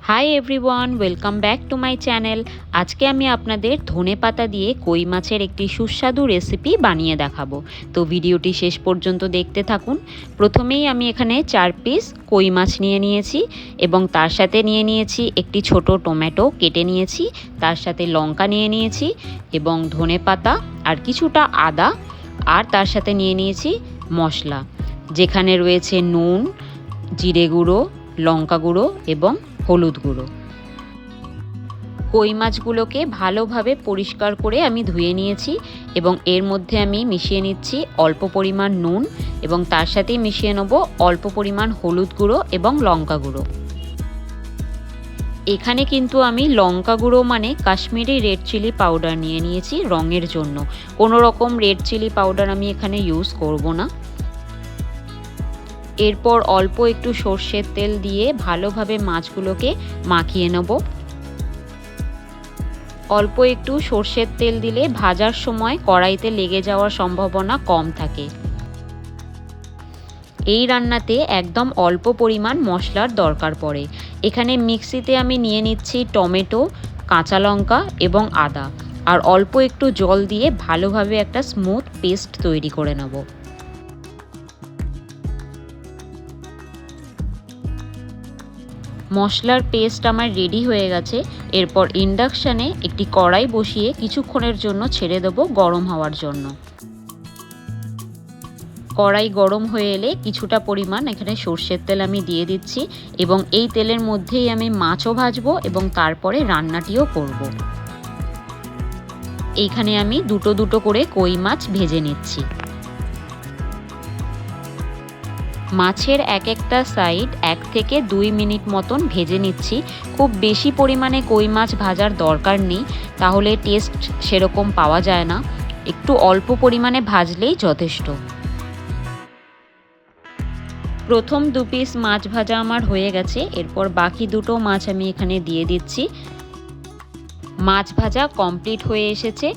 Hi everyone, welcome back to my channel. আজকে আমি আপনাদের ধনেপাতা দিয়ে কই মাছের একটি সুস্বাদু রেসিপি বানিয়ে দেখাবো। তো ভিডিওটি শেষ পর্যন্ত দেখতে থাকুন। প্রথমেই আমি এখানে 4 পিস কই মাছ নিয়ে নিয়েছি এবং তার সাথে নিয়ে নিয়েছি একটি ছোট টমেটো কেটে নিয়েছি, তার সাথে লঙ্কা নিয়ে নিয়েছি এবং ধনেপাতা আর কিছুটা আদা, আর তার সাথে নিয়ে নিয়েছি মশলা, যেখানে রয়েছে নুন, জিরে গুঁড়ো, লঙ্কা গুঁড়ো এবং হলুদ গুঁড়ো। কই মাছগুলোকে ভালোভাবে পরিষ্কার করে আমি ধুয়ে নিয়েছি এবং এর মধ্যে আমি মিশিয়ে নিচ্ছি অল্প পরিমাণ নুন এবং তার সাথেই মিশিয়ে নেব অল্প পরিমাণ হলুদ গুঁড়ো এবং লঙ্কা গুঁড়ো। এখানে কিন্তু আমি লঙ্কা গুঁড়ো মানে কাশ্মীরি রেড চিলি পাউডার নিয়ে নিয়েছি রঙের জন্য। কোনো রকম রেড চিলি পাউডার আমি এখানে ইউজ করব না। এরপর অল্প একটু সর্ষের তেল দিয়ে ভালোভাবে মাছগুলোকে মাখিয়ে নেব। অল্প একটু সর্ষের তেল দিলে ভাজার সময় কড়াইতে লেগে যাওয়ার সম্ভাবনা কম থাকে। এই রান্নাতে একদম অল্প পরিমাণ মশলার দরকার পড়ে। এখানে মিক্সিতে আমি নিয়ে নিচ্ছি টমেটো, কাঁচা লঙ্কা এবং আদা, আর অল্প একটু জল দিয়ে ভালোভাবে একটা স্মুথ পেস্ট তৈরি করে নেব। মশলার পেস্ট আমার রেডি হয়ে গেছে। এরপর ইন্ডাকশানে একটি কড়াই বসিয়ে কিছুক্ষণের জন্য ছেড়ে দেবো গরম হওয়ার জন্য। কড়াই গরম হয়ে এলে কিছুটা পরিমাণ এখানে সর্ষের তেল আমি দিয়ে দিচ্ছি এবং এই তেলের মধ্যেই আমি মাছও ভাজবো এবং তারপরে রান্নাটিও করব। এইখানে আমি দুটো দুটো করে কই মাছ ভেজে নিচ্ছি। মাছের এক একটা সাইড 1 থেকে 2 মিনিট মতন ভেজে নিচ্ছি। খুব বেশি পরিমাণে কই মাছ ভাজার দরকার নেই, তাহলে টেস্ট সেরকম পাওয়া যায় না। একটু অল্প পরিমাণে ভাজলেই যথেষ্ট। প্রথম 2 পিস মাছ ভাজা আমার হয়ে গেছে। এরপর বাকি দুটো মাছ আমি এখানে দিয়ে দিচ্ছি। মাছ ভাজা কমপ্লিট হয়ে এসেছে।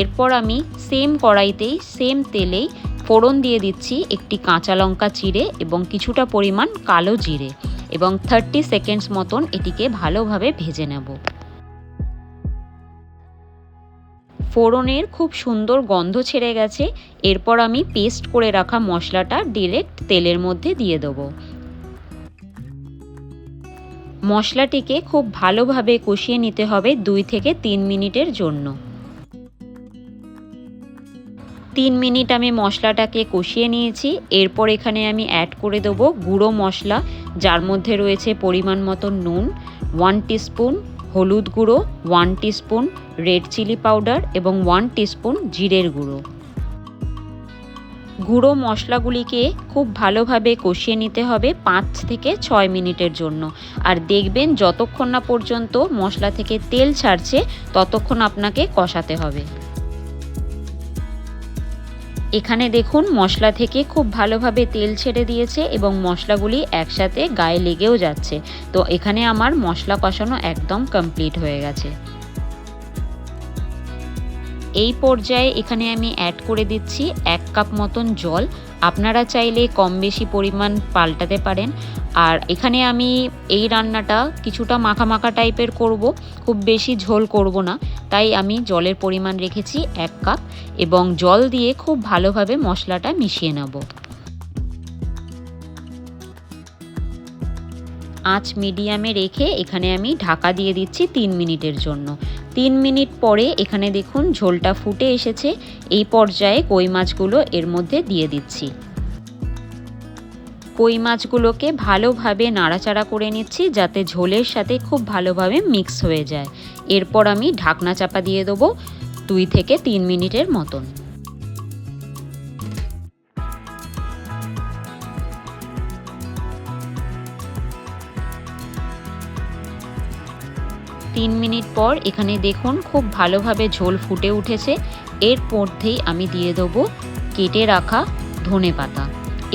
এরপর আমি সেম কড়াইতেই সেম তেলেই ফোড়ন দিয়ে দিচ্ছি একটি কাঁচা লঙ্কা চিড়ে এবং কিছুটা পরিমাণ কালো জিরে এবং 30 সেকেন্ডস মতন এটিকে ভালোভাবে ভেজে নেব। ফোড়নের খুব সুন্দর গন্ধ ছেড়ে গেছে। এরপর আমি পেস্ট করে রাখা মশলাটা ডিরেক্ট তেলের মধ্যে দিয়ে দেবো। মশলাটিকে খুব ভালোভাবে কষিয়ে নিতে হবে 2 থেকে 3 মিনিটের জন্য। 3 মিনিট আমি মশলাটাকে কষিয়ে নিয়েছি। এরপর এখানে আমি অ্যাড করে দেবো গুঁড়ো মশলা, যার মধ্যে রয়েছে পরিমাণ মতো নুন, 1 টিস্পুন হলুদ গুঁড়ো, 1 টিস্পুন রেড চিলি পাউডার এবং 1 টিস্পুন জিরের গুঁড়ো। গুঁড়ো মশলাগুলিকে খুব ভালোভাবে কষিয়ে নিতে হবে 5 থেকে 6 মিনিটের জন্য। আর দেখবেন যতক্ষণ না পর্যন্ত মশলা থেকে তেল ছাড়ছে ততক্ষণ আপনাকে কষাতে হবে। এখানে দেখুন মশলা থেকে খুব ভালোভাবে তেল ছেড়ে দিয়েছে এবং মশলাগুলি একসাথে গায়ে লেগেও যাচ্ছে। তো এখানে আমার মশলা কষানো একদম কমপ্লিট হয়ে গেছে। এই পর্যায়ে এখানে আমি অ্যাড করে দিচ্ছি 1 কাপ মতন জল। আপনারা চাইলে কম বেশি পরিমাণ পাল্টাতে পারেন। আর এখানে আমি এই রান্নাটা কিছুটা মাখা মাখা টাইপের করব, খুব বেশি ঝোল করব না, তাই আমি জলের পরিমাণ রেখেছি 1 কাপ এবং জল দিয়ে খুব ভালোভাবে মশলাটা মিশিয়ে নেব। আঁচ মিডিয়ামে রেখে এখানে আমি ঢাকা দিয়ে দিচ্ছি 3 মিনিটের জন্য। 3 মিনিট পরে এখানে দেখুন ঝোলটা ফুটে এসেছে। এই পর্যায়ে কই মাছগুলো এর মধ্যে দিয়ে দিচ্ছি। কই মাছগুলোকে ভালোভাবে নাড়াচাড়া করে নিচ্ছি যাতে ঝোলের সাথে খুব ভালোভাবে মিক্স হয়ে যায়। এরপর আমি ঢাকনা চাপা দিয়ে দেবো 2 থেকে 3 মিনিটের মতন। 3 মিনিট পর এখানে দেখুন খুব ভালোভাবে ঝোল ফুটে উঠেছে। এর মধ্যেই আমি দিয়ে দেবো কেটে রাখা ধনেপাতা।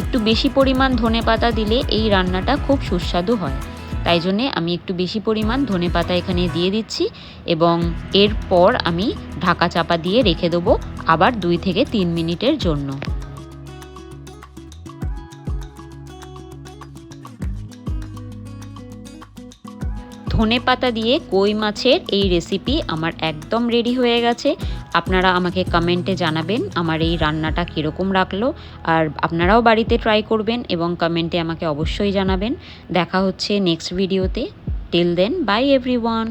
একটু বেশি পরিমাণ ধনেপাতা দিলে এই রান্নাটা খুব সুস্বাদু হয়, তাই জন্যে আমি একটু বেশি পরিমাণ ধনেপাতা এখানে দিয়ে দিচ্ছি এবং এরপর আমি ঢাকা চাপা দিয়ে রেখে দেবো আবার 2 থেকে 3 মিনিটের জন্য। ধনেপাতা দিয়ে কই মাছের এই রেসিপি আমার একদম রেডি হয়ে গেছে। আপনারা আমাকে কমেন্টে জানাবেন আমার এই রান্নাটা কীরকম লাগলো, আর আপনারাও বাড়িতে ট্রাই করবেন এবং কমেন্টে আমাকে অবশ্যই জানাবেন। দেখা হচ্ছে নেক্সট ভিডিওতে। Till then, bye everyone.